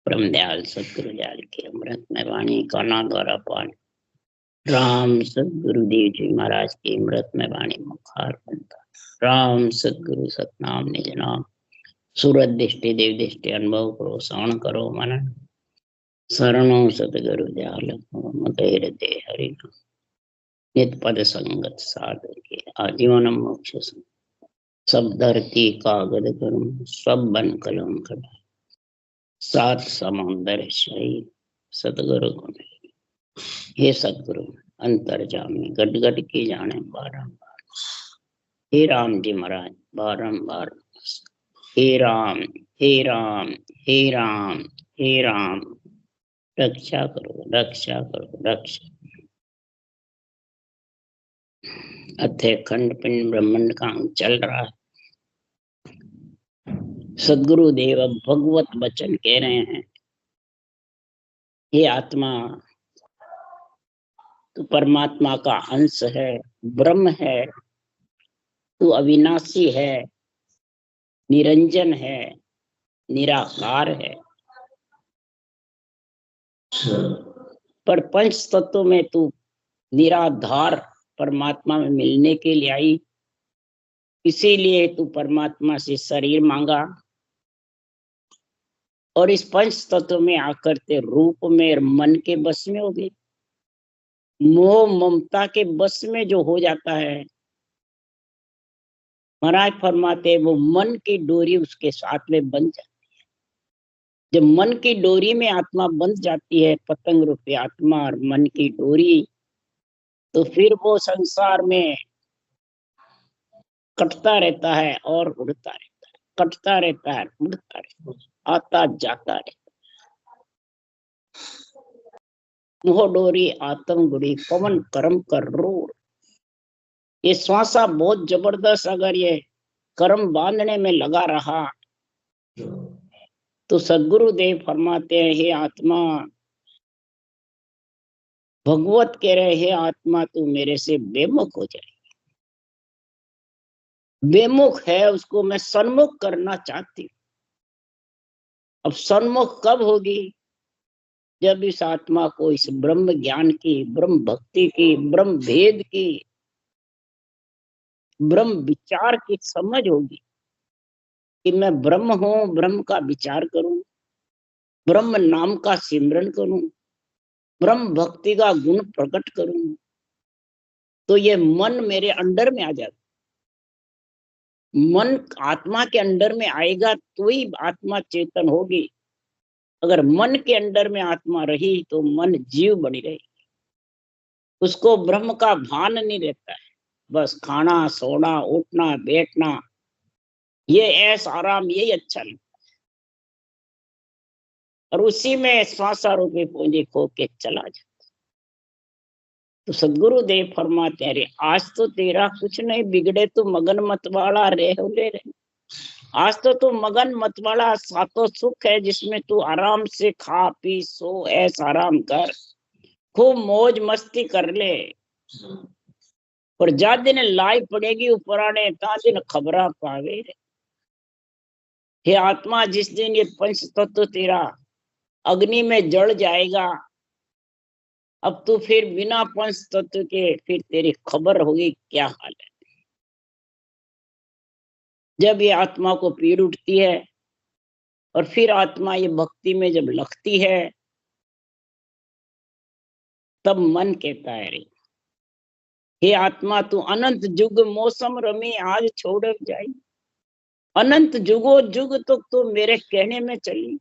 परम दयाल सतगुरु दयाल की अमृत में वाणी काना द्वारा पान राम सतगुरुदेव जी महाराज की अमृत में वाणी मुखार बनता राम सतगुरु सतनाम निज नाम सूरत दृष्टि देव दृष्टि अनुभव करो श्रवण करो मनन शरणो सतगुरु दयाल मतेर दे हरि नित पद संगत साधु के आजीवन मोक्ष सब धरती कागद करूं सब बन कलम कर सात समुंदर सही सतगुरु गुण हे सतगुरु अंतर्जामी गट गट की जाने बारंबार हे राम जी महाराज बारंबार हे राम हे राम हे राम हे राम रक्षा करो रक्षा करो रक्षा। अथे खंड पिंड ब्रह्मांड का चल रहा है। सदगुरु देव भगवत वचन कह रहे हैं, ये आत्मा तू परमात्मा का अंश है, ब्रह्म है, तू अविनाशी है, निरंजन है, निराकार है। पर पंच तत्व में तू निराधार परमात्मा में मिलने के लिए आई, इसीलिए तू परमात्मा से शरीर मांगा और इस पंच तत्व में आकर ते रूप में और मन के बस में हो गई। मोह ममता के बस में जो हो जाता है, महाराज फरमाते वो मन की डोरी उसके साथ में बंध जाती है। जब मन की डोरी में आत्मा बंध जाती है, पतंग रूपी आत्मा और मन की डोरी, तो फिर वो संसार में कटता रहता है और उड़ता रहता है, कटता रहता है, उड़ता रहता है, आता जाता रहता है। मोह डोरी आत्म गुड़ी पवन कर्म कर रूर। ये श्वासा बहुत जबरदस्त, अगर ये कर्म बांधने में लगा रहा तो सदगुरुदेव फरमाते हैं, हे आत्मा, भगवत कह रहे, हे आत्मा तू मेरे से बेमुख हो जाए। बेमुख है, उसको मैं सन्मुख करना चाहती हूँ। अब सन्मुख कब होगी? जब इस आत्मा को इस ब्रह्म ज्ञान की, ब्रह्म भक्ति की, ब्रह्म भेद की, ब्रह्म विचार की समझ होगी कि मैं ब्रह्म हूं, ब्रह्म का विचार करूं, ब्रह्म नाम का सिमरन करूं, ब्रह्म भक्ति का गुण प्रकट करूं, तो ये मन मेरे अंडर में आ जाता। मन आत्मा के अंडर में आएगा तो ही आत्मा चेतन होगी। अगर मन के अंडर में आत्मा रही तो मन जीव बनी रहेगी, उसको ब्रह्म का भान नहीं रहता है। बस खाना सोना उठना बैठना, ये ऐस आराम, यही अच्छा लगता है, और उसी में श्वासारूपी पूंजी खो के चला जाता। तो सदगुरु देव फरमाते हैं, आज तो तेरा कुछ नहीं बिगड़े, तू मगन मत वाला ले रहे। आज तो तू मगन मत वाला, सातों सुख है जिसमें तू आराम से खा पी सो ऐस आराम कर, खूब मौज मस्ती कर ले। और जा दिन लाई पड़ेगी ऊपराने, ता दिन खबरा पावे। हे आत्मा, जिस दिन ये पंच तत्व तेरा अग्नि में जल जाएगा, अब तू फिर बिना पंच तत्व के फिर तेरी खबर होगी क्या हाल है। जब ये आत्मा को पीड़ उठती है और फिर आत्मा ये भक्ति में जब लगती है, तब मन कहता है, रे हे आत्मा तू अनंत जुग मौसम रमी आज छोड़ जाई। अनंत जुगो जुग तो मेरे कहने में चली,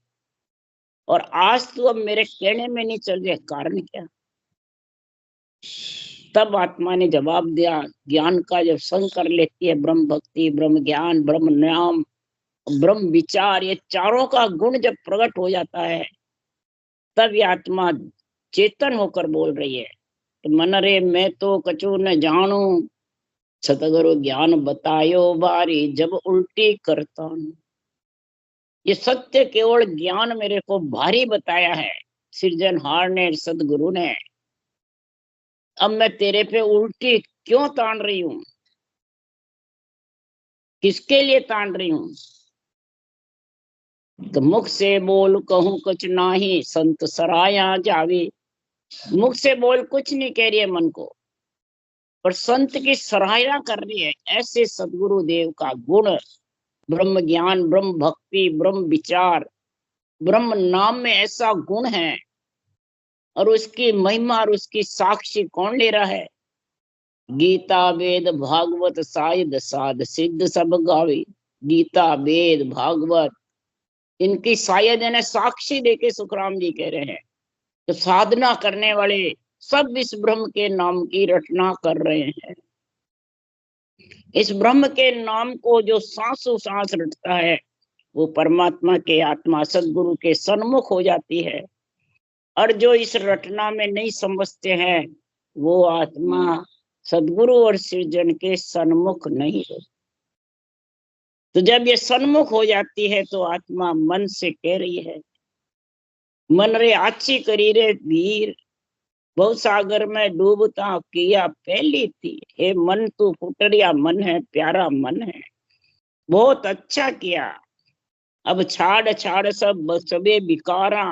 और आज तू अब मेरे कहने में नहीं चल रही, कारण क्या? तब आत्मा ने जवाब दिया, ज्ञान का जब संग कर लेती है, ब्रह्म भक्ति, ब्रह्म ज्ञान, ब्रह्म नाम, ब्रह्म विचार, ये चारों का गुण जब प्रकट हो जाता है, तब ये आत्मा चेतन होकर बोल रही है, मन रे मैं तो कछु न जानू, सतगुरु ज्ञान बतायो बारी जब उल्टी करता हूं। ये सत्य केवल ज्ञान मेरे को भारी बताया है सृजनहार ने, सदगुरु ने। अब मैं तेरे पे उल्टी क्यों तान रही हूं? किसके लिए तान रही हूं? तो मुख से बोल कहूं कुछ नाही, संत सराया जावे। मुख से बोल कुछ नहीं कह रही है मन को, पर संत की सराहना कर रही है। ऐसे सदगुरु देव का गुण, ब्रह्म ज्ञान, ब्रह्म भक्ति, ब्रह्म विचार, ब्रह्म नाम में ऐसा गुण है, और उसकी महिमा और उसकी साक्षी कौन ले रहा है? गीता वेद भागवत साहिद साध सिद्ध सब गावे। गीता वेद भागवत, इनकी शायद इन्हें साक्षी देके सुखराम जी कह रहे हैं। तो साधना करने वाले सब इस ब्रह्म के नाम की रटना कर रहे हैं। इस ब्रह्म के नाम को जो सांसों सांस रटता है, वो परमात्मा के आत्मा सदगुरु के सन्मुख हो जाती है। और जो इस रटना में नहीं समझते हैं, वो आत्मा सदगुरु और सृजन के सन्मुख नहीं हो। तो जब ये सन्मुख हो जाती है, तो आत्मा मन से कह रही है, मन रे आची करी रे वीर, बहु सागर में डूबता किया पहली थी। हे मन, तू फुटरिया मन है, प्यारा मन है, बहुत अच्छा किया। अब छाड़ छाड़ सब सबे बिकारा,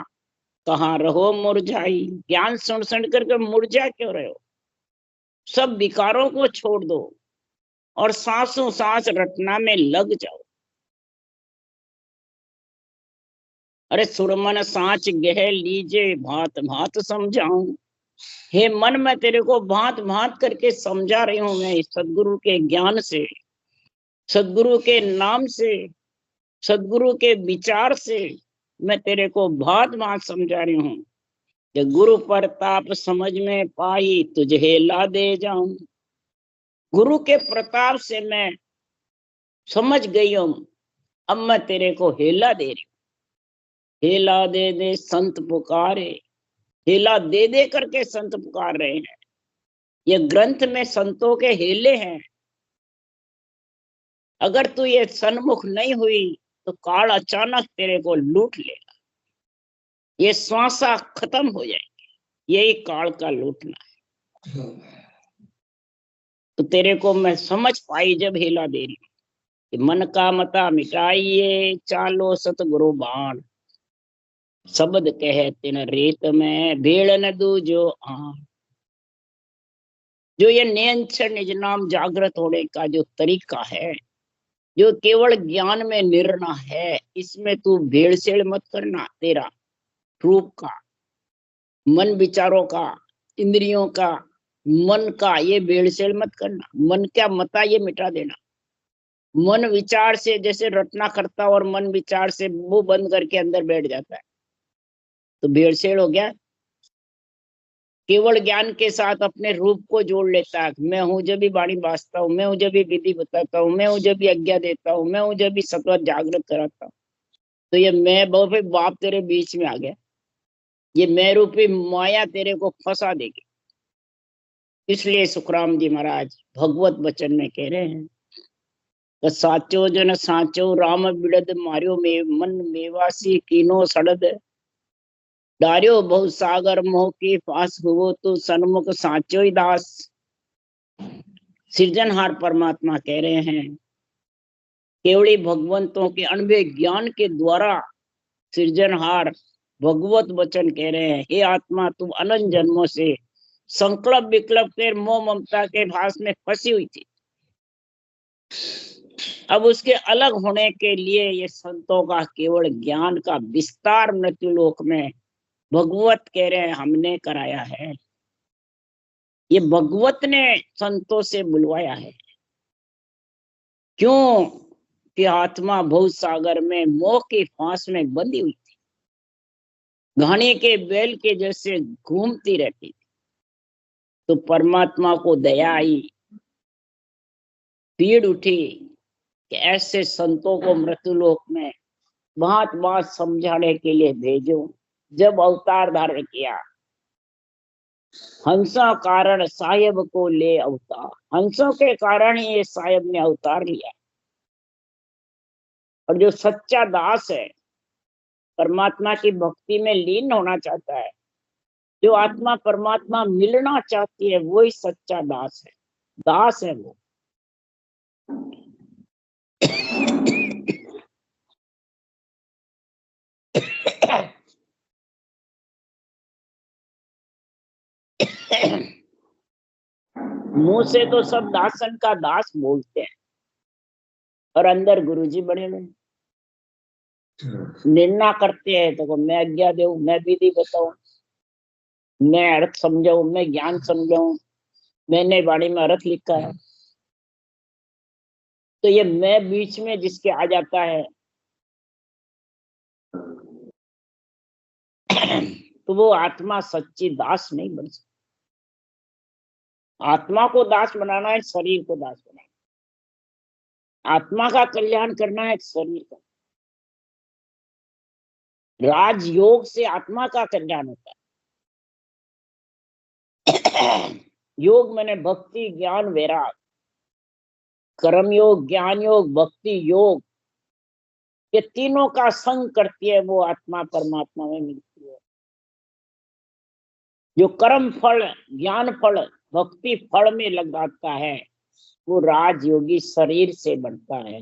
कहाँ रहो मुरझाई। ज्ञान सुन सुन करके मुरझा क्यों रहे हो? सब विकारों को छोड़ दो और सांसों सांस रटना में लग जाओ। अरे सुरमन सांच गह लीजे, भांत भांत समझाऊं। हे मन, मैं तेरे को भांत भांत करके समझा रही हूं। मैं सदगुरु के ज्ञान से, सदगुरु के नाम से, सदगुरु के विचार से मैं तेरे को भांत भांत समझा रही हूँ। कि गुरु प्रताप समझ में पाई, तुझे हेला दे जाऊं। गुरु के प्रताप से मैं समझ गई हूं, अब मैं तेरे को हेला दे रही हूँ। हेला दे दे संत पुकारे, हेला दे दे करके संत पुकार रहे हैं। ये ग्रंथ में संतों के हेले हैं। अगर तू ये सन्मुख नहीं हुई, तो काल अचानक तेरे को लूट लेगा। ये श्वासा खत्म हो जाएगी, यही काल का लूटना है। तो तेरे को मैं समझ पाई जब हेला दे रही हूँ। मन का मता मिटाइए, चालो सतगुरु बाण। शब्द कहे तिन रेत में, भेड़ न दूजो आन। जो ये नियंत्रण निज नाम जागृत होने का जो तरीका है, जो केवल ज्ञान में निर्णय है, इसमें तू भेड़सेड़ मत करना। तेरा रूप का, मन विचारों का, इंद्रियों का, मन का ये भेड़सेड़ मत करना। मन क्या मता ये मिटा देना। मन विचार से जैसे रटना करता और मन विचार से मुंह बंद करके अंदर बैठ जाता है, तो भेड़सेड़ हो गया। केवल ज्ञान के साथ अपने रूप को जोड़ लेता है। मैं हूं जब भी वाणी बाजता हूँ, मैं हूं जब भी विधि बताता हूँ, मैं हूं जब भी आज्ञा देता हूँ, मैं हूं जब भी सत्वर जागृत कराता हूँ। तो ये मैं बहुत बाप तेरे बीच में आ गया, ये मैं रूपी माया तेरे को फंसा देगी। इसलिए सुखराम जी महाराज भगवत वचन में कह रहे हैं, तो साचो जन साचो राम बिड़द मार्यो में मन मेवासी कीनो सड़द। डार्यो बहु सागर मोह के पास हुओ, तो सन्मुख साचो ही दास। सृजनहार परमात्मा कह रहे हैं, केवली भगवंतों के अनबे ज्ञान के द्वारा सृजनहार भगवत वचन कह रहे हैं, हे आत्मा, तुम अनंत जन्मों से संकल्प विकल्प के मोह ममता के भास में फंसी हुई थी। अब उसके अलग होने के लिए ये संतों का केवल ज्ञान का विस्तार मृत्युलोक में भगवत कह रहे हैं हमने कराया है। ये भगवत ने संतों से बुलवाया है। क्यों? कि आत्मा भव सागर में मोह के फांस में बंधी हुई थी, घाने के बैल के जैसे घूमती रहती थी। तो परमात्मा को दया आई, पीड़ उठी कि ऐसे संतों को मृत्युलोक में बात बात समझाने के लिए भेजो। जब अवतार धारण किया, हंसा कारण साहेब को ले अवतार। हंसों के कारण ही ये साहेब ने अवतार लिया। और जो सच्चा दास है, परमात्मा की भक्ति में लीन होना चाहता है, जो आत्मा परमात्मा मिलना चाहती है, वही सच्चा दास है। दास है वो। मुंह से तो सब दासन का दास बोलते हैं और अंदर गुरुजी बने हुए निर्णय करते हैं। तो मैं आज्ञा दूं, मैं विधि बताऊं, मैं अर्थ समझाऊं, मैं ज्ञान समझाऊं, मैंने वाणी में अर्थ लिखा है। तो ये मैं बीच में जिसके आ जाता है तो वो आत्मा सच्ची दास नहीं बन सकती। आत्मा को दास बनाना है, शरीर को दास बनाना है। आत्मा का कल्याण करना है, शरीर का। राजयोग से आत्मा का कल्याण होता है। योग मैंने भक्ति, ज्ञान, वैराग। कर्म योग, ज्ञान योग, भक्ति योग, ये तीनों का संग करती है वो आत्मा परमात्मा में मिलती है। जो कर्म फल, ज्ञान फल, भक्ति फल में लगाता है वो राजयोगी शरीर से बनता है।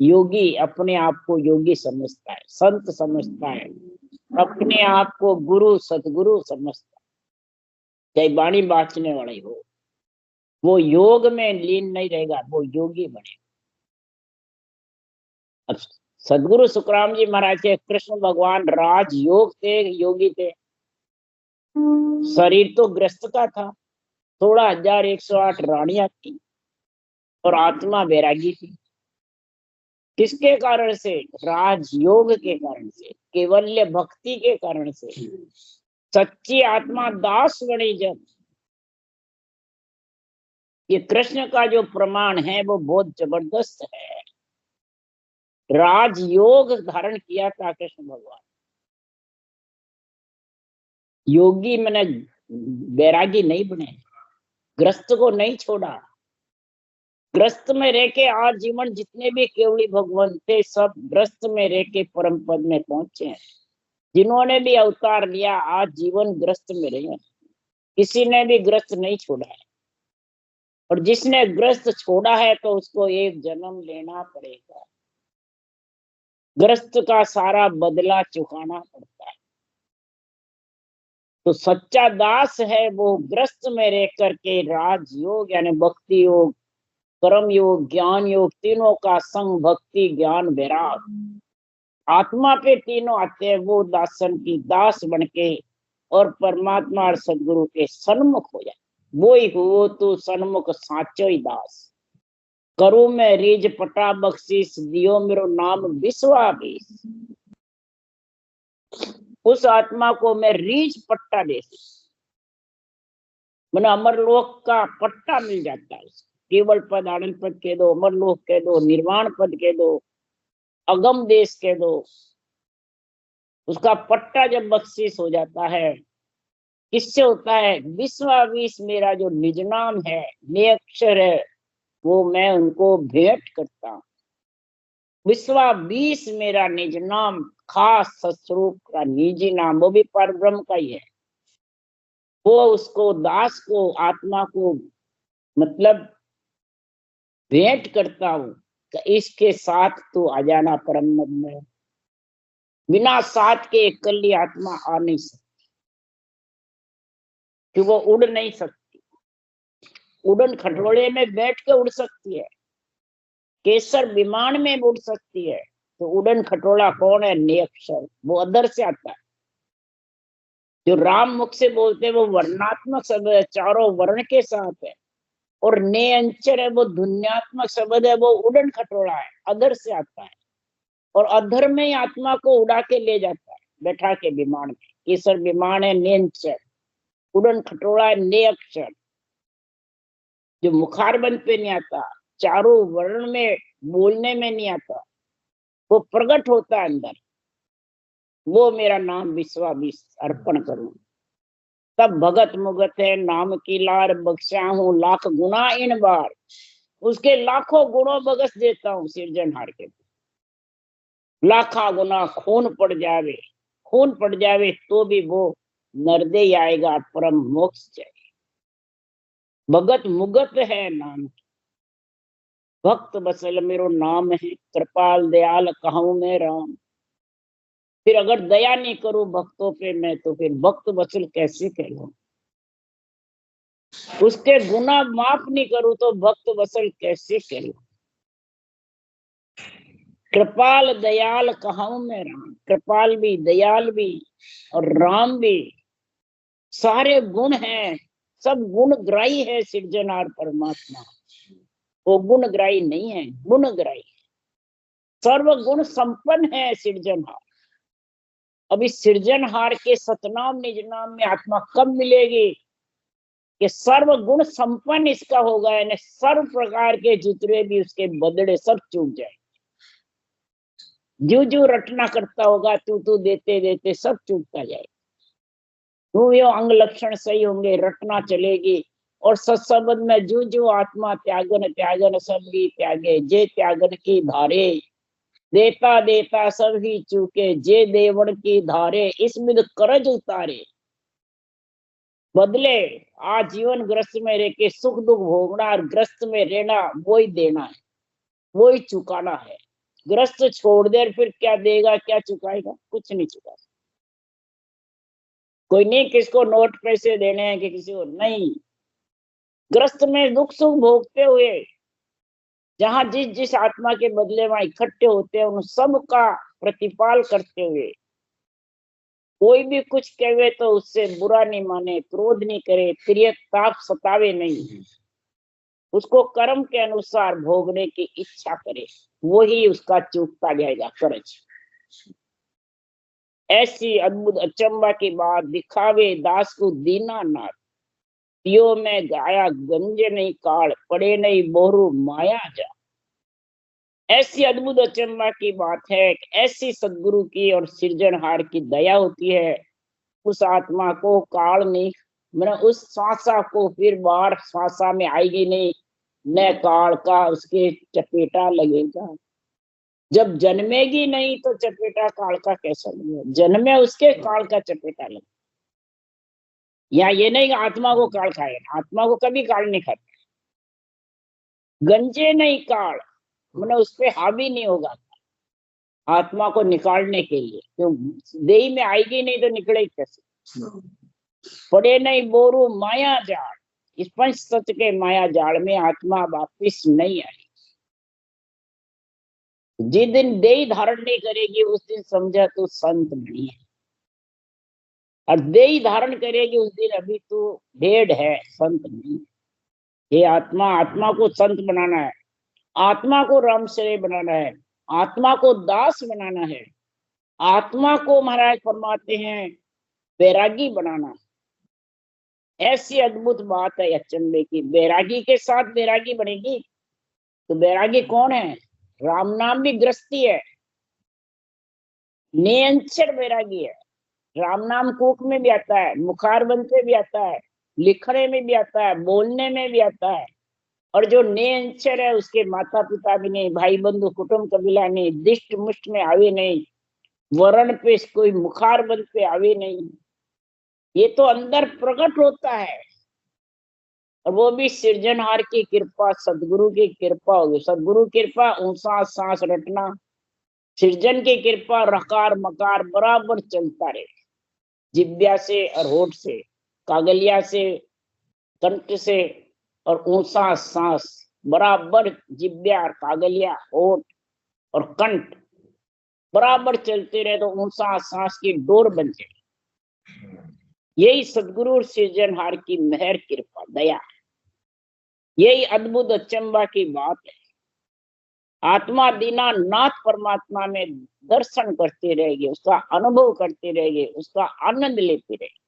योगी अपने आप को योगी समझता है, संत समझता है, अपने आप को गुरु सतगुरु समझता है। चाहे वाणी बांचने वाले हो, वो योग में लीन नहीं रहेगा, वो योगी बनेगा। अब सदगुरु सुखराम जी महाराज के कृष्ण भगवान राजयोग थे, योगी थे। शरीर तो ग्रस्त का था, 16,108 रानियां थी और आत्मा वैरागी थी। किसके कारण से? राजयोग के कारण से, केवल्य भक्ति के कारण से। सच्ची आत्मा दास बनी जब, ये कृष्ण का जो प्रमाण है वो बहुत जबरदस्त है। राजयोग धारण किया था कृष्ण भगवान। योगी मैंने वैरागी नहीं बने, ग्रस्त को नहीं छोड़ा। ग्रस्त में रह के आज जीवन जितने भी केवली भगवान थे सब ग्रस्त में रह के परम पद में पहुंचे हैं। जिन्होंने भी अवतार लिया आज जीवन ग्रस्त में रहे, किसी ने भी ग्रस्त नहीं छोड़ा है। और जिसने ग्रस्त छोड़ा है तो उसको एक जन्म लेना पड़ेगा, ग्रस्त का सारा बदला चुकाना पड़ता है। तो सच्चा दास है वो ग्रस्त में रह करके राजयोग यानी भक्ति योग, कर्म योग, ज्ञान योग, तीनों का संग, भक्ति, ज्ञान, वैराग, आत्मा पे तीनों आते हैं। वो दासन की दास बनके और परमात्मा और सदगुरु के सन्मुख हो जाए। वो ही हो तो सन्मुख साचो ही दास। करूं मैं रीज पटा बख्शीश, दियो मेरो नाम विश्वास। उस आत्मा को मैं रीज पट्टा दे, मैंने अमरलोक का पट्टा मिल जाता है। केवल पद, आनंद पद कह दो, अमरलोक कह दो, निर्वाण पद कह दो, अगम देश कह दो, उसका पट्टा जब बख्शीश हो जाता है, किससे होता है? विश्वावीस मेरा जो निज नाम है, नियक्षर है, वो मैं उनको भेंट करता हूं। विश्वावीस मेरा निज नाम, खास सस्वरूप का निजी नाम, वो भी परब्रह्म का ही है। वो उसको दास को, आत्मा को मतलब भेंट करता हूं कि इसके साथ तू आ जाना परम में। बिना साथ के इकल्ली आत्मा आ नहीं सकती, कि वो उड़ नहीं सकती। उड़न खटोले में बैठ के उड़ सकती है, केसर विमान में उड़ सकती है। तो उड़न खटोला कौन है? नियक्षर, वो अदर से आता है। जो राम मुख से बोलते हैं वो वर्णात्मक शब्द है, चारों वर्ण के साथ है। और ने अंचर है, वो ध्वन्यात्मक शब्द है, वो उड़न खटोला है, अधर से आता है। और अधर में ही आत्मा को उड़ा के ले जाता है बैठा के विमान में। केसर विमान है नेंचर, उड़न खटोला है ने अक्षर, जो मुखारबंद पे नहीं आता, चारों वर्ण में बोलने में नहीं आता, वो प्रकट होता है अंदर। वो मेरा नाम विश्वाविश अर्पण करूं, तब भगत मुगत है नाम की लार, बख्शा हूं लाख गुना इन बार। उसके लाखों गुणों बख्श देता हूँ सिरजनहार के। लाखा गुना खून पड़ जावे, खून पड़ जावे तो भी वो नरदे आएगा, परम मोक्ष जाए। भगत मुगत है नाम की, भक्त बसल मेरो नाम है, कृपाल दयाल कहूं मैं राम। फिर अगर दया नहीं करूं भक्तों पे मैं, तो फिर भक्त बसल कैसे कहूं? उसके गुनाह माफ नहीं करूं तो भक्त वसल कैसे करूं। कृपाल दयाल कहूं मैं राम, कृपाल भी दयाल भी और राम भी, सारे गुण हैं, सब गुणग्राही है सिरजनहार परमात्मा। वो गुणग्राही नहीं है, गुणग्राही, सर्व गुण संपन्न है सिरजनहार। अब इस सिरजनहार के सतनाम निज नाम में आत्मा कब मिलेगी कि सर्व गुण संपन्न इसका होगा, यानी सर्व प्रकार के जितने भी उसके बदले सब चूक जाए। जो जो रटना करता होगा तू तू देते देते सब चूकता जाए। यो अंग लक्षण सही होंगे, रटना चलेगी। और सत्संबंध में जो जो आत्मा त्यागन त्यागन सब ही त्यागे, जे त्यागन की धारे, देता देता सब ही चूके, जे देवण की धारे, इसमें करज उतारे। बदले आज जीवन ग्रस्त में रह के सुख दुख भोगना और ग्रस्त में रहना, वही देना है, वही चुकाना है। ग्रस्त छोड़ दे फिर क्या देगा, क्या चुकाएगा, कुछ नहीं चुका। कोई नहीं किसको नोट पैसे देने हैं कि किसी को नहीं। ग्रस्त में दुख सुख भोगते हुए जहां जिस जिस आत्मा के बदले वहां इकट्ठे होते हैं, उन सब का प्रतिपाल करते हुए कोई भी कुछ कहे तो उससे बुरा नहीं माने, क्रोध नहीं करे, प्रिय ताप सतावे नहीं, उसको कर्म के अनुसार भोगने की इच्छा करे, वही उसका चूकता जाएगा कर्ज। ऐसी अद्भुत अचंबा की बात दिखावे दास को दीना नाथ, पियो में गाया गंजे नहीं काल, पड़े नहीं बोरू माया जा। ऐसी अद्भुत अचंबा की बात है कि ऐसी सदगुरु की और सृजनहार की दया होती है, उस आत्मा को काल नहीं, मैंने उस श्वासा को फिर बार श्वासा में आएगी नहीं, न काल का उसके चपेटा लगेगा। जब जन्मेगी नहीं तो चपेटा काल का कैसा लगेगा, जन्मे उसके काल का चपेटा लगेगा। या ये नहीं कि आत्मा को काल खाएगा, आत्मा को कभी काल नहीं खाता। गंजे नहीं काल, मैंने उस पर हावी नहीं होगा आत्मा को निकालने के लिए, तो देही में आएगी नहीं तो निकलेगी कैसे। पड़े नहीं बोरू माया जाल, इस पंच सत्य के माया जाल में आत्मा वापिस नहीं आई। जिस दिन देही धारण नहीं करेगी उस दिन समझा तू संत नहीं है, और देही धारण करेगी उस दिन अभी तू भेड़ है, संत नहीं। ये आत्मा, आत्मा को संत बनाना है, आत्मा को राम श्रेय बनाना है, आत्मा को दास बनाना है, आत्मा को महाराज फरमाते हैं बैरागी बनाना। ऐसी अद्भुत बात है अचंबे की। बैरागी के साथ बैरागी बनेगी तो बैरागी कौन है? राम नाम भी गृहस्थी है, नियंचर बैरागी है। राम नाम कोक में भी आता है, मुखारबंद पे भी आता है, लिखने में भी आता है, बोलने में भी आता है। और जो नियंचर है उसके माता पिता भी नहीं, भाई बंधु कुटुंब कबीला नहीं, दिष्ट मुष्ट में आवे नहीं, वर्ण पे कोई मुखारबंद पे आवे नहीं, ये तो अंदर प्रकट होता है। और वो भी सृजनहार की कृपा, सदगुरु की कृपा होगी। सदगुरु कृपा ऊंचा सांस रटना, सृजन की कृपा रकार मकार बराबर चलता रहे, जिब्या से और होठ से, कागलिया से, कंठ से और ऊंचा सांस बराबर, जिब्या और कागलिया, होठ और कंठ बराबर चलते रहे तो ऊंचा सांस की डोर बन जाए। यही सदगुरु सृजनहार की मेहर कृपा दया, यही अद्भुत अचंबा की बात है। आत्मा दीना नाथ परमात्मा में दर्शन करते रहेगी, उसका अनुभव करते रहेगी, उसका आनंद लेते रहेगी।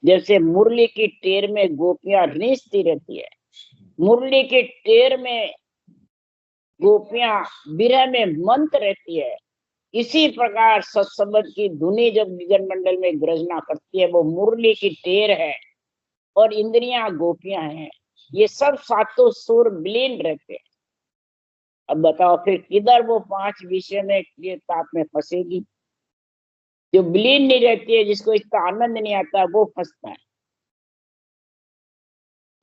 जैसे मुरली की टेर में गोपियां रींचती रहती है, मुरली के टेर में गोपियां विरह में मंत रहती है, इसी प्रकार सत्संबंध की धुनी जब निगन मंडल में गर्जना करती है, वो मुरली की टेर है और इंद्रियां गोपियां हैं। ये सब सातों सुर विलीन रहते हैं। अब बताओ फिर किधर वो पांच विषय में ताप में फंसेगी? जो विलीन नहीं रहती है, जिसको इसका आनंद नहीं आता, वो फंसता है।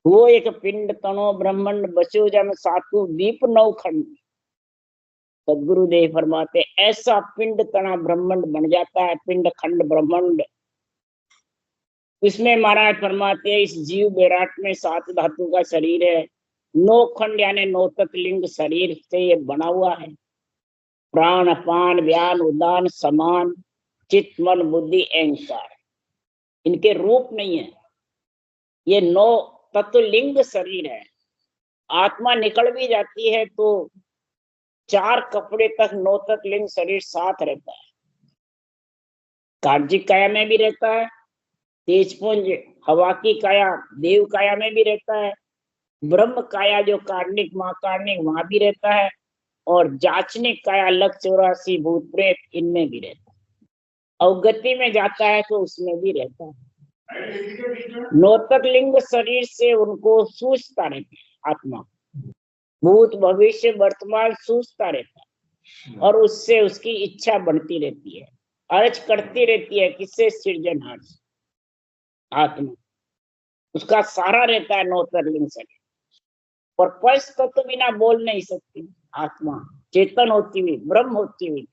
वो एक पिंड तनो ब्रह्मांड बसो जम सातु दीप नौ खंड, सदगुरुदेव फरमाते ऐसा पिंड तना ब्रह्मांड बन जाता है, पिंड खंड ब्रह्मांड। इसमें महाराज फरमाते हैं इस जीव विराट में 7 धातु का शरीर है, 9 खंड यानी 9 तत्लिंग शरीर से ये बना हुआ है। प्राण अपान व्यान उदान समान चित्त मन बुद्धि अहंकार, इनके रूप नहीं है। ये 9 तत्लिंग शरीर है। आत्मा निकल भी जाती है तो 4 कपड़े तक 9 तत्लिंग शरीर साथ रहता है। कार्जिक काया में भी रहता है, तेजपुंज हवा की काया देव काया में भी रहता है, ब्रह्म काया जो कार्णिक महाकार्णिक वहां भी रहता है, और जाचनिक काया लक 84 भूत प्रेत इनमें भी रहता है। अवगति में जाता है तो उसमें भी रहता है। 9 तत्लिंग शरीर से उनको सूझता रहता है। आत्मा भूत भविष्य वर्तमान सूझता रहता है, और उससे उसकी इच्छा बढ़ती रहती है, अर्ज करती रहती है। किससे? सृजनहार से। आत्मा उसका सारा रहता है 9 तत्लिंग शरीर। और पंच तत्व बिना बोल नहीं सकती आत्मा, चेतन होती हुई ब्रह्म होती हुई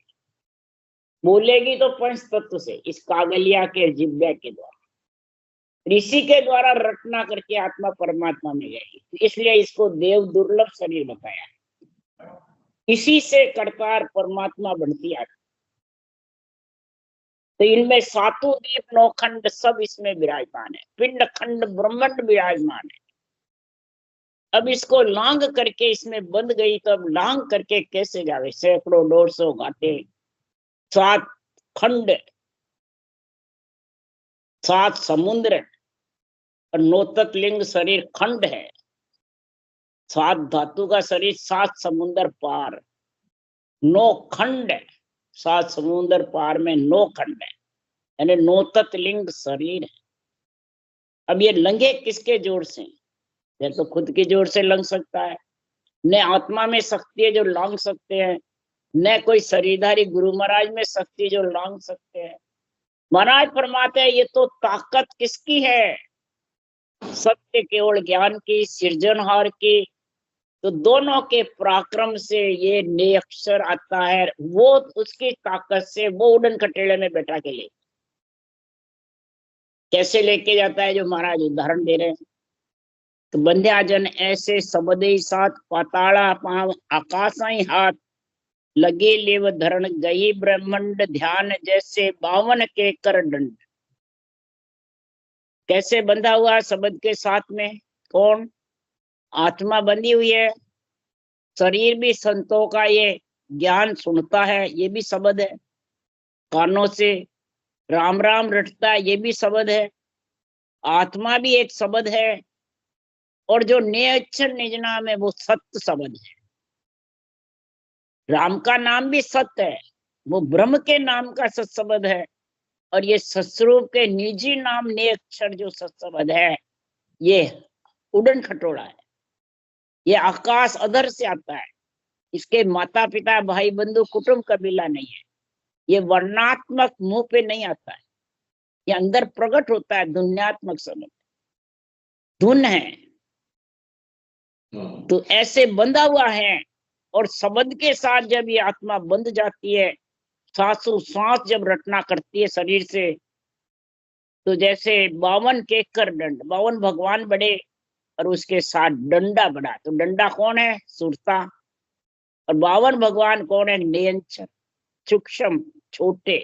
बोलेगी तो पंच तत्व से, इस कागलिया के जिब्बे के द्वारा, ऋषि के द्वारा रटना करके आत्मा परमात्मा में जाएगी। इसलिए इसको देव दुर्लभ शरीर बताया। इसी से करतार परमात्मा बनती आती। तो इनमें 7 दीप 9 खंड सब इसमें विराजमान है। पिंड खंड ब्रह्मांड विराजमान है। अब इसको लांग करके इसमें बंद गई तो अब लांग करके कैसे जावे? सैकड़ों 150 घाटे, 7 खंड, 7 समुद्र, और 9 तत्लिंग शरीर खंड है। 7 धातु का शरीर, 7 समुद्र पार, 9 खंड, 7 समुद्र पार में 9 खंड है, यानी 9 तत्लिंग शरीर है। अब ये लंघे किसके जोर से? ये तो खुद की जोर से लंघ सकता है। न आत्मा में शक्ति है जो लांग सकते हैं, न कोई शरीरधारी गुरु महाराज में शक्ति जो लांग सकते हैं। महाराज फरमाते हैं ये तो ताकत किसकी है? सत्य केवल ज्ञान की, सृजनहार की। तो दोनों के पराक्रम से ये ने अक्षर आता है, वो उसकी ताकत से वो उड़न खटेड़े में बैठा के ले कैसे लेके जाता है, जो महाराज उदाहरण दे रहे हैं। तो बंध्याजन ऐसे सबदे साथ पाताड़ा पांव आकाशाई हाथ लगे लेव धरण गई ब्रह्मांड ध्यान जैसे 52 के कर दंड। कैसे बंधा हुआ शब्द के साथ में? कौन? आत्मा बंधी हुई है। शरीर भी संतों का ये ज्ञान सुनता है, ये भी शब्द है। कानों से राम राम रटता है, ये भी शब्द है। आत्मा भी एक शब्द है, और जो नेचर निज नाम है वो सत्य शब्द है। राम का नाम भी सत्य है, वो ब्रह्म के नाम का सत शब्द है। और ये सत्स्वरूप के निजी नाम ने अक्षर जो सत शब्द है, ये उड़न खटोला है। ये आकाश अधर से आता है। इसके माता पिता भाई बंधु कुटुंब कबीला नहीं है। ये वर्णात्मक मुंह पे नहीं आता है, ये अंदर प्रकट होता है। धुन्यात्मक शब्द धुन है। तो ऐसे बंधा हुआ है, और शब्द के साथ जब ये आत्मा बंध जाती है, सांस जब रटना करती है शरीर से, तो जैसे 52 के कर दंड, 52 भगवान बड़े और उसके साथ डंडा बड़ा। तो डंडा कौन है? सुरता। और 52 भगवान कौन है? नियंचर सूक्ष्म छोटे।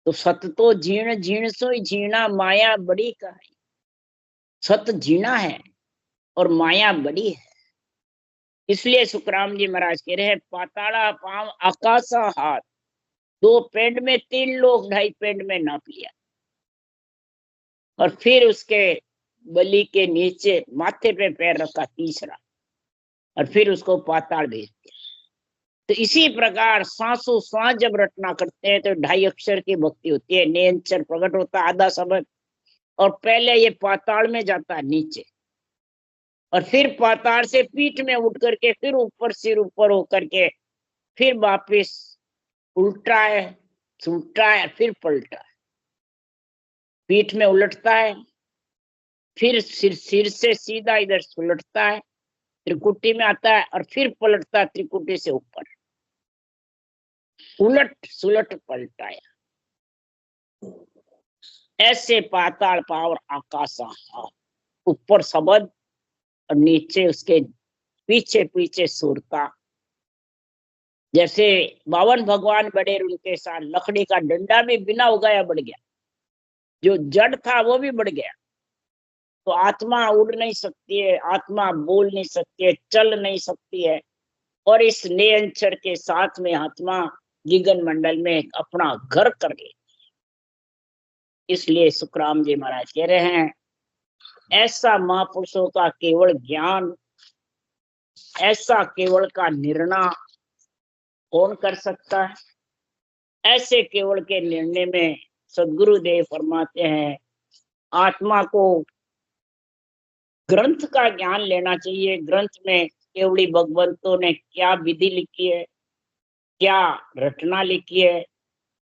तो सत तो जीर्ण जीर्ण सो जीर्णा माया बड़ी का है। सत जीना है और माया बड़ी है। इसलिए सुखराम जी महाराज कह रहे हैं पाताड़ा पांव आकाशा हाथ, 2 पेंड में 3 लोग 2.5 पेंड में नाप लिया। और फिर उसके बलि के नीचे माथे पे पैर रखा तीसरा, और फिर उसको पाताल भेज दिया। तो इसी प्रकार सांसों सांस जब रटना करते हैं तो 2.5 अक्षर की भक्ति होती है। नेंचर प्रकट होता है आधा शब्द, और पहले ये पाताल में जाता है नीचे, और फिर पाताल से पीठ में उठ करके फिर ऊपर सिर ऊपर होकर के फिर वापिस उल्टा है, सुलटा है, फिर पलटा है। पीठ में उलटता है, फिर सिर से सीधा इधर सुलटता है, त्रिकुटी में आता है, और फिर पलटता है त्रिकुटी से ऊपर। उलट सुलट पलटाया। ऐसे पाताल पावर आकाशा, ऊपर शब्द और नीचे उसके पीछे पीछे सुरता। जैसे 52 भगवान बढ़े, उनके साथ लकड़ी का डंडा भी बिना उगाया बढ़ गया, जो जड़ था वो भी बढ़ गया। तो आत्मा उड़ नहीं सकती है, आत्मा बोल नहीं सकती है, चल नहीं सकती है, और इस नियंत्रण के साथ में आत्मा गगन मंडल में अपना घर कर गई। इसलिए सुखराम जी महाराज कह रहे हैं, ऐसा महापुरुषों का केवल ज्ञान, ऐसा केवल का निर्णय कौन कर सकता है? ऐसे केवल के निर्णय में सदगुरुदेव फरमाते हैं, आत्मा को ग्रंथ का ज्ञान लेना चाहिए। ग्रंथ में केवड़ी भगवंतों ने क्या विधि लिखी है, क्या रचना लिखी है,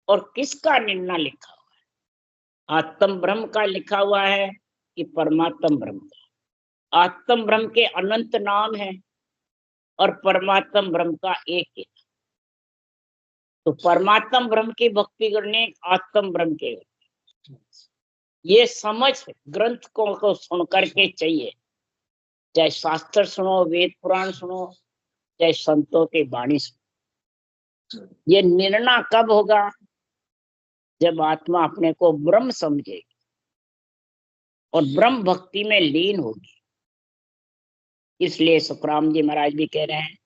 और किसका निर्णय लिखा हुआ है? आत्म ब्रह्म का लिखा हुआ है कि परमात्म ब्रह्म का? आत्म ब्रह्म के अनंत नाम है और परमात्म ब्रह्म का एक है। तो परमात्म ब्रह्म की भक्ति करने, आत्म ब्रह्म के, ये समझ ग्रंथ को सुन करके चाहिए। चाहे शास्त्र सुनो, वेद पुराण सुनो, चाहे संतों की वाणी सुनो। ये निर्णय कब होगा? जब आत्मा अपने को ब्रह्म समझेगी और ब्रह्म भक्ति में लीन होगी। इसलिए सुखराम जी महाराज भी कह रहे हैं,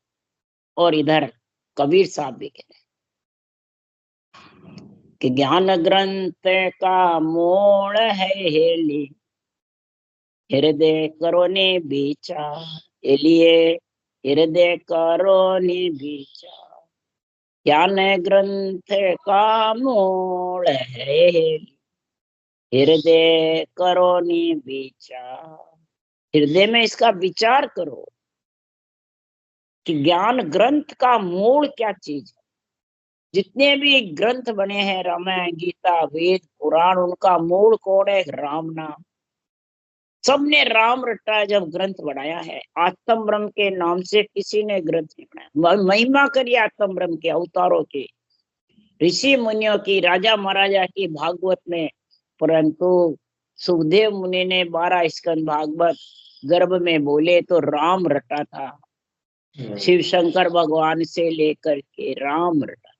और इधर कबीर साहब भी कह रहे हैं कि ज्ञान ग्रंथ का मोड़ है हेली, हृदय करो ने विचार। एलिए हृदय करो ने विचार, ज्ञान ग्रंथ का मोड़ है हेली, हृदय करो ने विचार। हृदय में इसका विचार करो कि ज्ञान ग्रंथ का मूल क्या चीज है। जितने भी ग्रंथ बने हैं, रामायण, गीता, वेद, पुराण, उनका मूल कौन है? राम नाम। सबने राम रटा जब ग्रंथ बनाया है। आत्म ब्रह्म के नाम से किसी ने ग्रंथ नहीं बनाया। महिमा करिए आत्म ब्रह्म के, अवतारों की, ऋषि मुनियों की, राजा महाराजा की भागवत में, परंतु सुखदेव मुनि ने 12 स्कंद भागवत गर्भ में बोले तो राम रटा था। शिव शंकर भगवान से लेकर के राम रटा,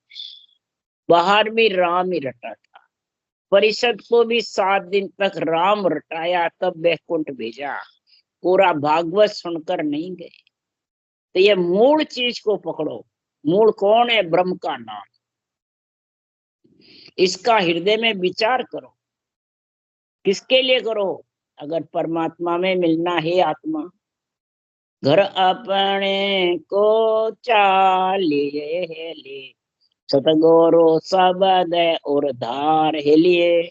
बाहर भी राम ही रटा था। परिषद को भी 7 दिन तक राम रटाया, तब वैकुंठ भेजा। पूरा भागवत सुनकर नहीं गए। तो ये मूल चीज को पकड़ो। मूल कौन है? ब्रह्म का नाम। इसका हृदय में विचार करो। किसके लिए करो? अगर परमात्मा में मिलना है आत्मा, घर अपने को चालिए ले, सतगुरु शब्द और धार हेलिए,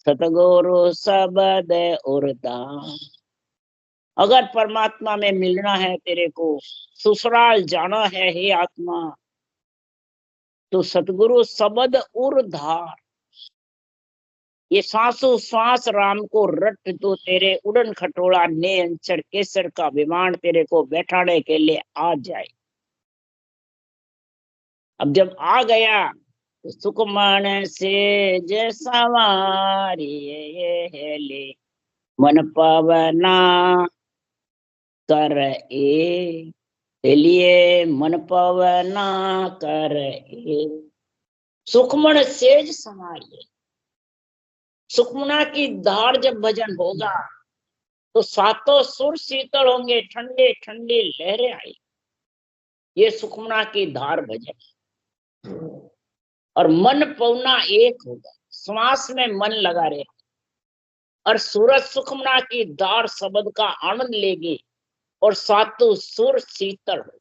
सतगुरु शब्द और धार। अगर परमात्मा में मिलना है तेरे को, ससुराल जाना है हे आत्मा, तो सतगुरु शब्द और धार, ये सांसों सांस राम को रट दो, तेरे उड़न खटोला ने अंचर केसर का विमान तेरे को बैठाने के लिए आ जाए। अब जब आ गया तो सुखमन से जैसा ले, मन पवना कर लिए, मन पवना कर सुखमन सेज समारिए। सुखमना की धार जब भजन होगा तो सातों सुर शीतल होंगे, ठंडे ठंडी लहरें आई। ये सुखमना की धार भजन। और मन पवना एक होगा, श्वास में मन लगा रहे, और सूरज सुखमना की धार शब्द का आनंद लेगी और सातों सुर शीतल हो।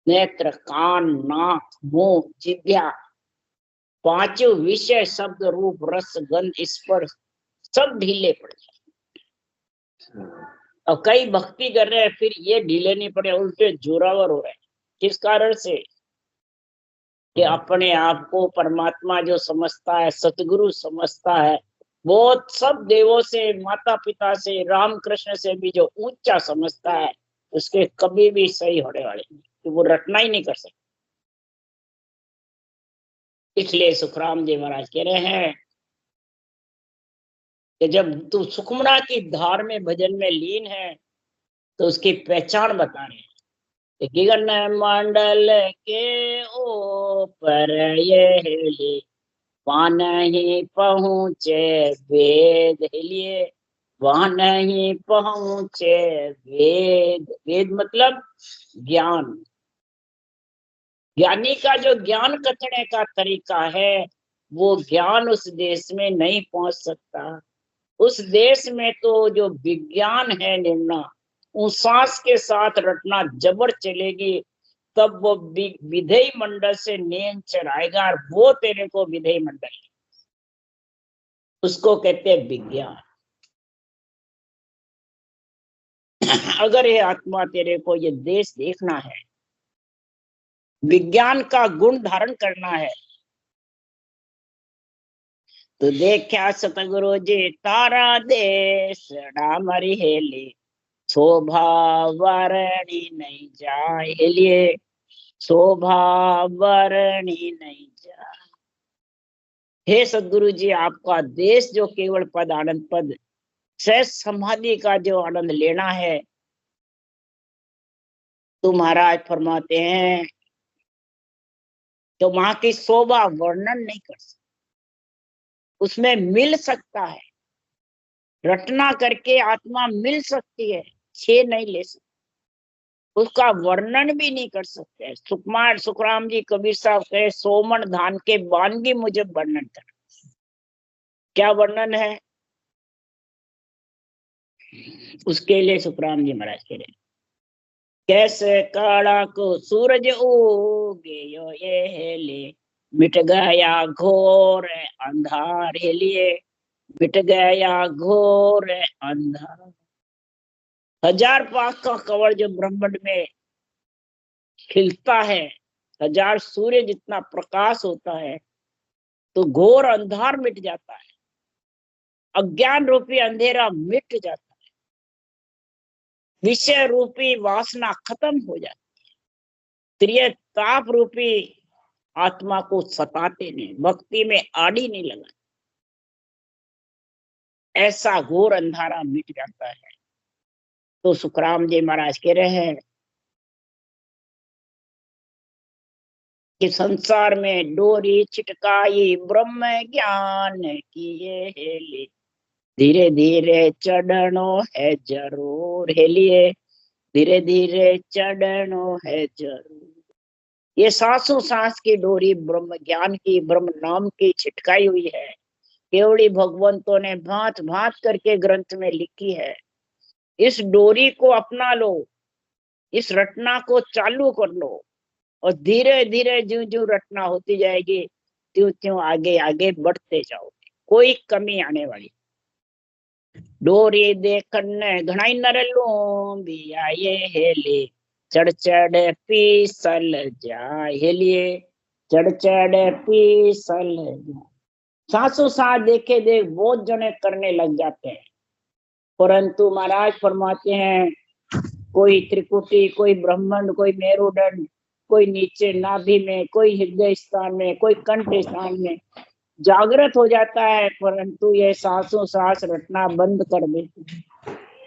नेत्र, कान, नाक, मुंह, जिह्वा, पांचों विषय शब्द रूप रस गंध स्पर्श सब ढीले पड़ जाए। और कई भक्ति कर रहे हैं, फिर ये ढीले नहीं पड़े, उल्टे जोरावर हो रहे हैं। किस कारण से? कि अपने आप को परमात्मा जो समझता है, सतगुरु समझता है, वो सब देवों से, माता पिता से, राम कृष्ण से भी जो ऊंचा समझता है, उसके कभी भी सही होने वाले नहीं, कि वो रटना ही नहीं कर सकता। इसलिए सुखराम जी महाराज कह रहे हैं कि जब तू सुखमना की धार में भजन में लीन है तो उसकी पहचान बता रहे हैं। गगन मंडल के ऊपर ये वहां नहीं पहुंचे वेद लिए, वहां नहीं पहुंचे वेद। वेद मतलब ज्ञान। ज्ञानी का जो ज्ञान कथने का तरीका है वो ज्ञान उस देश में नहीं पहुंच सकता। उस देश में तो जो विज्ञान है निर्णय उस सांस के साथ रटना जबर चलेगी, तब वो विधेय मंडल से नींद चढ़ाएगा और वो तेरे को विधेय मंडल, उसको कहते हैं विज्ञान। अगर ये आत्मा तेरे को ये देश देखना है, विज्ञान का गुण धारण करना है, तो देखा सतगुरु जी तारा देश डामरी हेली, शोभा वरणी नहीं जाए लिए, शोभा वरणी नहीं जाए। हे सदगुरु जी, आपका देश जो केवल पद आनंद पद सहज समाधि का जो आनंद लेना है, तो महाराज फरमाते हैं तो वहां की शोभा वर्णन नहीं कर सकते। उसमें मिल सकता है, रटना करके आत्मा मिल सकती है, छे नहीं ले सकते, उसका वर्णन भी नहीं कर सकते। सुकुमार सुखराम जी कबीर साहब कहे सोमन धान के वानगी मुझे वर्णन कर। क्या वर्णन है उसके लिए सुखराम जी महाराज कह रहे, कैसे काला को सूरज उगे यो ये हेले, मिट गया घोर अंधार हेलिए, मिट गया घोर अंधार। हजार पाक का कवच जो ब्रह्मांड में खिलता है, हजार सूर्य जितना प्रकाश होता है, तो घोर अंधार मिट जाता है, अज्ञान रूपी अंधेरा मिट जाता है, विषय रूपी वासना खत्म हो जाती है, त्रिय ताप रूपी आत्मा को सताते नहीं, भक्ति में आड़ी नहीं लगा, ऐसा घोर अंधारा मिट जाता है। तो सुखराम जी महाराज कह रहे हैं कि संसार में डोरी छिटकाई ब्रह्म ज्ञान किए हेले, धीरे धीरे चढ़नो है जरूर हेलिए, धीरे धीरे चढ़नो है जरूर। ये सांसों सांस की डोरी ब्रह्म ज्ञान की, ब्रह्म नाम की छिटकाई हुई है, केवड़ी भगवंतों ने भांत भांत करके ग्रंथ में लिखी है। इस डोरी को अपना लो, इस रटना को चालू कर लो, और धीरे धीरे ज्यों ज्यों रटना होती जाएगी त्यों त्यों आगे आगे बढ़ते जाओगे, कोई कमी आने वाली। डोरी देखन घणाई नर लोंबी आए हेले, चढ़ चढ़ पीसल जाए हेलिए, चढ़ चढ़ पीसल जाए। सांसों सांस देखे देख बहुत जने करने लग जाते हैं, परंतु महाराज फरमाते हैं कोई त्रिकुटी, कोई ब्रह्मांड, कोई मेरुदंड, कोई नीचे नाभि में, कोई हृदय स्थान में, कोई कंठ स्थान में जागृत हो जाता है, परंतु ये सांसों सांस रटना बंद कर देते हैं,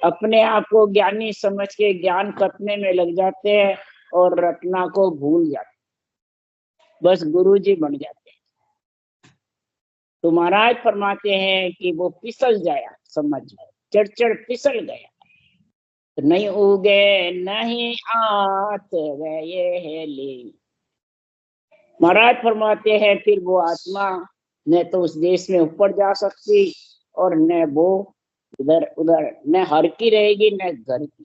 अपने आप को ज्ञानी समझ के ज्ञान कथने में लग जाते हैं और रटना को भूल जाते, बस गुरु जी बन जाते हैं। तो महाराज फरमाते हैं कि वो फिसल जाया, समझ जाए, चढ़ चढ़ फिसल गया, नहीं उगे नहीं आत गए हेली। महाराज फरमाते हैं फिर वो आत्मा न तो उस देश में ऊपर जा सकती और न वो इधर उधर, न हर की रहेगी न घर की।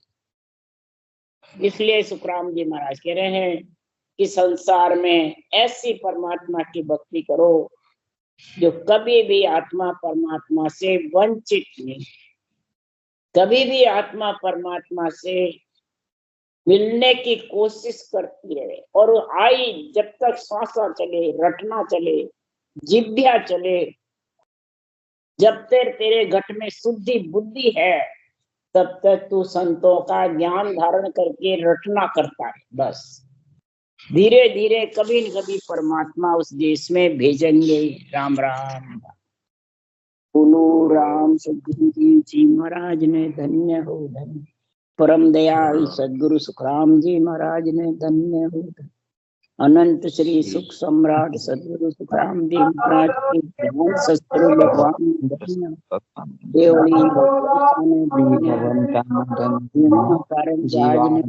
इसलिए सुखराम जी महाराज कह रहे हैं कि संसार में ऐसी परमात्मा की भक्ति करो जो कभी भी आत्मा परमात्मा से वंचित नहीं, कभी भी आत्मा परमात्मा से मिलने की कोशिश करती रहे, और आई जब तक श्वासा चले, रटना चले, जिभ्या चले, जब तक तेरे घट में शुद्धि बुद्धि है, तब तक तू संतों का ज्ञान धारण करके रटना करता है। बस धीरे धीरे कभी न कभी परमात्मा उस देश में भेजेंगे। राम राम। बोलो राम सदगुरु देव जी महाराज ने धन्य हो धन्य। परम दयाल सदगुरु सुखराम जी महाराज ने धन्य हो धन्य। अनंत श्री सुख सम्राट सदगुरु सुखराम देव महाराज के ध्यान शस्त्र भगवान धन्य। देवली भगवान ने धन्य। कारण जाज ने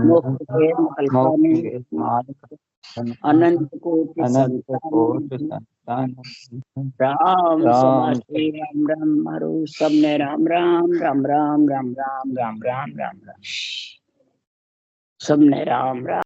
मोक्ष के कल्पा ने अनंत कोटि संतान राम सदा श्री राम राम मारो सबने राम राम राम राम राम राम राम राम राम राम सबने राम राम।